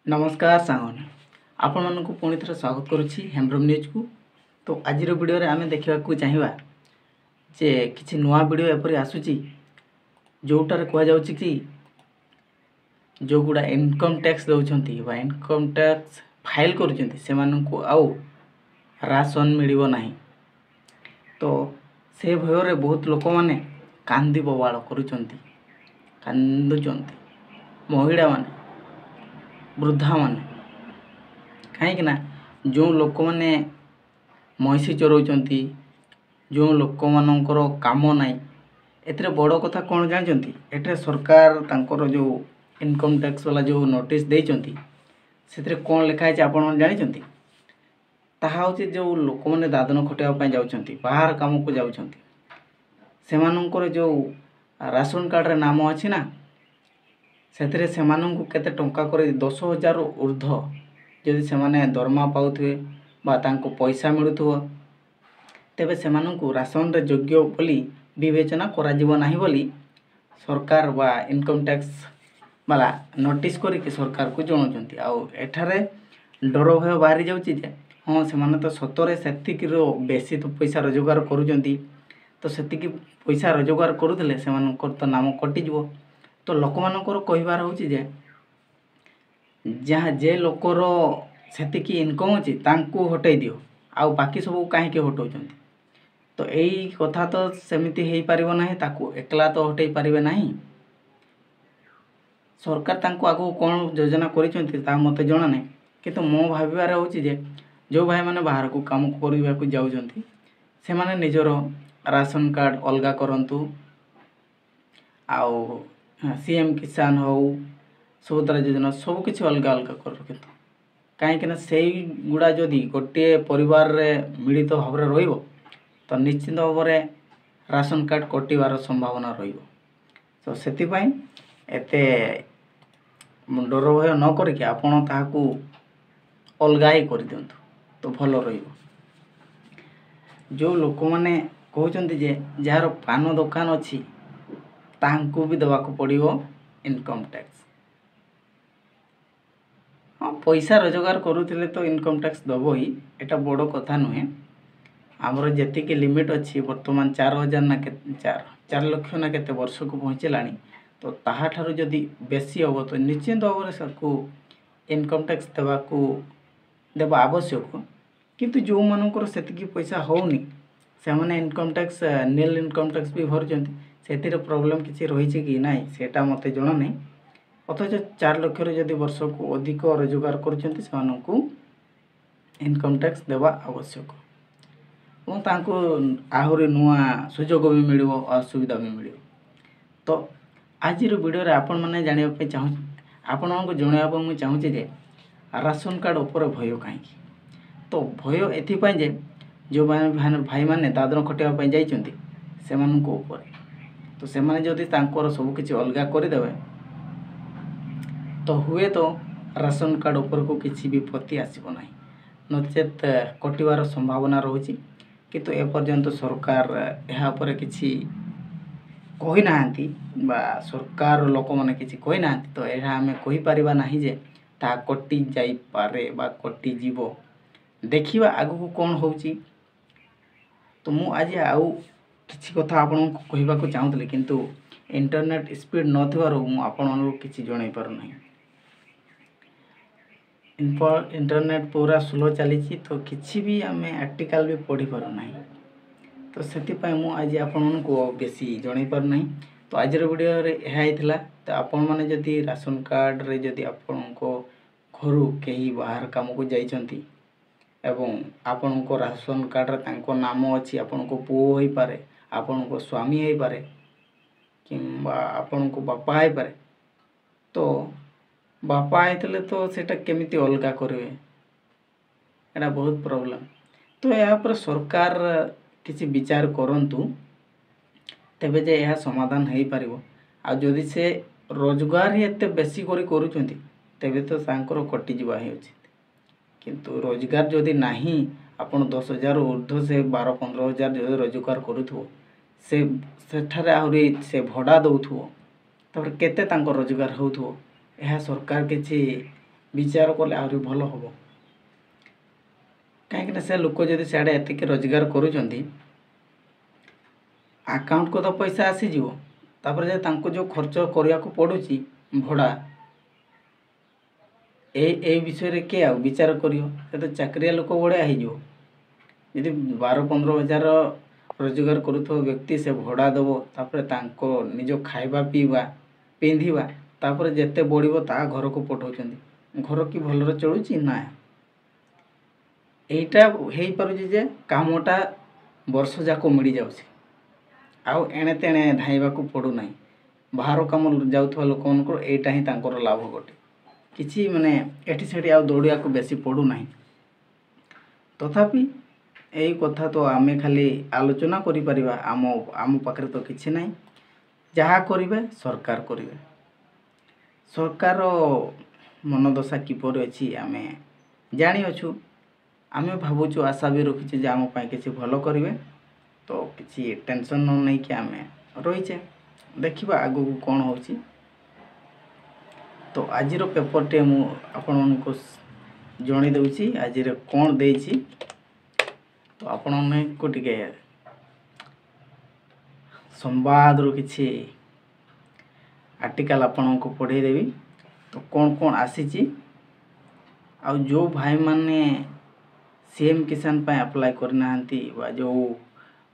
नमस्कार सांगने आपण मानक पुणी थर स्वागत करुच्ची हेम्ब्रम न्यूज को। तो आज वीडियो रे आमे देखा चाहिए जे किसी नुआ वीडियो एपरी आसूची जोटार कह जाउची कि जो गुड़ा इनकम टैक्स दउछंती बा इनकम टैक्स फाइल करूछंती से माननको आउ राशन मिलिबो नाही। तो से भय रे बहुत लोक माने कांदी बवाल करूछंती कांदुचंती महिला माने वृद्धा माने कहीं जो लोक मैंने महिषी चरौंती जो लोक मानकर काम नाई एथरे बड़ कथा कौन जानते एटे सरकार तांकर जो इनकम टैक्स वाला जो नोटिस देइचंती से कौन लिखाई आपण जानते ताहा होची जो लोक मैंने दादन खटाइबा जाउछंती बाहर काम को जाउछंती सेमानंकर जो राशन कार्ड रे नाम अछि ना से केते टंका कर 10,000 ऊर्ध जदि से दरमा पाउथे बा तांको पैसा मिलुथो तेबे सेमानंकु राशन रे योग्य बोली विवेचना करा जीव नाही बोली सरकार बा इनकम टैक्स वाला नोटिस करिके सरकार को जणाउछंती। आउ एठारे डर भय बाहरी जाउची जे हाँ से तो सतरे सेतिक बेसी तो पैसा रोजगार करूछंती तो सेतिक पैसा रोजगार करूथले सेमानंकर तो नाम कटि जीवो। तो लोक मानकर कहिबार होची जे जहाँ जे लोकर सेतिकी इनकम अछि तांको हटाई दियो आउ बाकी सब काहे के हटाउछंती। तो एई कथा तो सेमिति हेई परिबो नाही ताको एकला तो हटाई परिबे नाही। सरकार तांको आगो कोन योजना करिसंती ता मते जणा नै किंतु मो भाबिबार होची जे जो भाई माने बाहर को काम करिबा को जाउछंती से माने निजर राशन कार्ड अलगा करंतु आउ सीएम किसान हो सुभद्रा योजना सब किसी अलग अलग कर रखित कहीं से गुड़ा जदि गोटे परिवार रे मिलित भाव में रहिबो तो निश्चित भाव में राशन कार्ड कटिवार संभावना रहिबो। तो सेति पई एते डर भय न करके आपण ताहाकू अलगा ही कर दियंतु तो भल रहिबो। जो लोक माने कहउचंती जे जार पान दुकान अछि तांको भी देवाक पड़िबो इनकम टैक्स। हाँ पैसा रोजगार करूथिले तो इनकम टैक्स दबो ही एटा बड़ कथा नुहे। आमर जेतिकी लिमिट अच्छी वर्तमान 4,000 ना के 4 लाख ना केते वर्ष को पहुँचलानी तो ताहा ठारू जदि बेसी हो तो निश्चित भाव में सबको इनकम टैक्स देवा आवश्यक। किंतु जो मानकर सेतिकी पैसा होनी से माने इनकम टैक्स नील इनकम टैक्स भी भरचंती से प्रॉब्लम किसी रही कि ना सेटा मते जणा नहीं। अथच 4 लाख जदि वर्ष को अधिक रोजगार करचंती से इनकम टैक्स देवा आवश्यक और तांको आहुरी नुआ सुजोग भी मिलिबो असुविधा भी मिलिबो। तो आज वीडियो रे आपण माने जानिबा पे चाहू आपण को जणाइबा मु चाहूची जे राशन कार्ड ऊपर भय काहे तो भय एथि पई जे जो भाई माने दादन खटाइबा पे जाइचंती सेमाननको ऊपर तो से माने जदि तांकर सब किछि अलगा कर देबे तो हुए तो राशन कार्ड ऊपर को किसी विपत्ति आसीबो नाही नचेत कटिवार संभावना रहुची। किंतु ए पर्यंत सरकार यहा पर किछि कहि नाहंती बा सरकार लोक माने किछि कहि नाहंती तो एहा हमें कहि परिबा नाही जे ता कटि जाई पारे बा कटि जीवो देखिबा आगु को कोन होउची। तो मु आज आउ किछि कथा आपन को कहिबा को चाहूतले किंतु इंटरनेट स्पीड न थिबारो मु आपन किछि जणाई पार नाही। इंटरनेट पूरा स्लो चली तो किसी भी आम आर्टिकल भी पढ़ी पार ना तो से मु आज आपण को बेसी जन पार ना। तो आज वीडियो रे तो आपण मैंने जदि राशन कार्ड रे जदि आपण को घर कहीं बाहर काम को जाइछंती एवं आपण को राशन कार्ड रे तांको नाम अच्छी आपण को पुओ हो पारे आपण को स्वामी हो पारे किंबा आपण को बापा हो पारे तो बापा आइतले तो सेटा केमिति अलगा करेंगे एटा बहुत प्रॉब्लम। तो यहाँ पर सरकार किसी विचार करंतु तेबे जे यह समाधान हो पारिबो। आ जदि से रोजगार ही एते बेसी करी करूचंती तेबे तो सांकर कटि जीवा हे उचित। किंतु रोजगार जदि नाही आपण 10,000 ऊर्ध्व से 12-15,000 जदि रोजगार करूथो से सेठारे आहुरी से भड़ा दउथो तब केते तांको रोजगार होथो यह सरकार किसी विचार कले आहरी भल हम कहीं से लोक जब सियाड़े एतिक रोजगार करुँच आकाउंट को तो पैसा आसीज जो खर्च करने को पड़ुची भड़ा ए विषय किए आ विचार कर तो चाकरिया लोक बड़िया हो जी 12-15 हजार रोजगार करुवा व्यक्ति से भड़ा दब तापर निज खाइबा पीवा पिंधिबा तापर जेते बढ़िबो ता घर को पठाउछन्ती घर की भलरे चलुची ना एटा हेई पारुची जे कामटा वर्ष जाक मिल जाउछि आउ एणे तेणे धाइबा को पड़ू ना बाहर काम जाउथवा लोक एटा ही तांकर लाभ गोटे किछि माने एठी सेठी आउ दौड़िया को बेसी पड़ू ना तथापि यही कथा तो आमे खाली आलोचना करि परिबा आम पाखरे तो किछि ना जहाँ करिवे सरकार करिवे सरकार मनदशा किपर अच्छी आम जानी अच्छु आम भावुँ आशा भी रखीचे जे आम किसी भल करेंगे तो किसी टेंशन न नहीं कि आम रहीचे देखा आगू कौन हो तो आज पेपर टे मु आपण को जणी दूची आज कौन देछि तो आपण को टिके संवाद रो किछि आर्टिकल आपण को पढ़े देवी तो कौन कौन आसी आ जो भाई माने सीएम किसान पे अप्लाई करना जो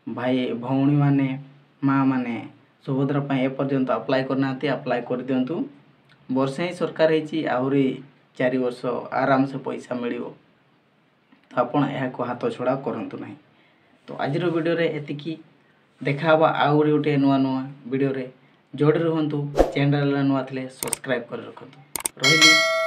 भाई भौणी माने माँ माने सुभद्रा पे एपर्यंत अप्लाई करना अप्लाई कर दिंतु वर्षे ही सरकार है आहरी 4 वर्ष आराम से पैसा मिल तो आपण को हाथ छड़ा करंतु नहीं तो आज वीडियो रे एतिकी देखा आउरी गोटे नुआ नुआ वीडियो रे जोड़े रुहतु चैनल नुआ थे सब्सक्राइब कर रखु रही।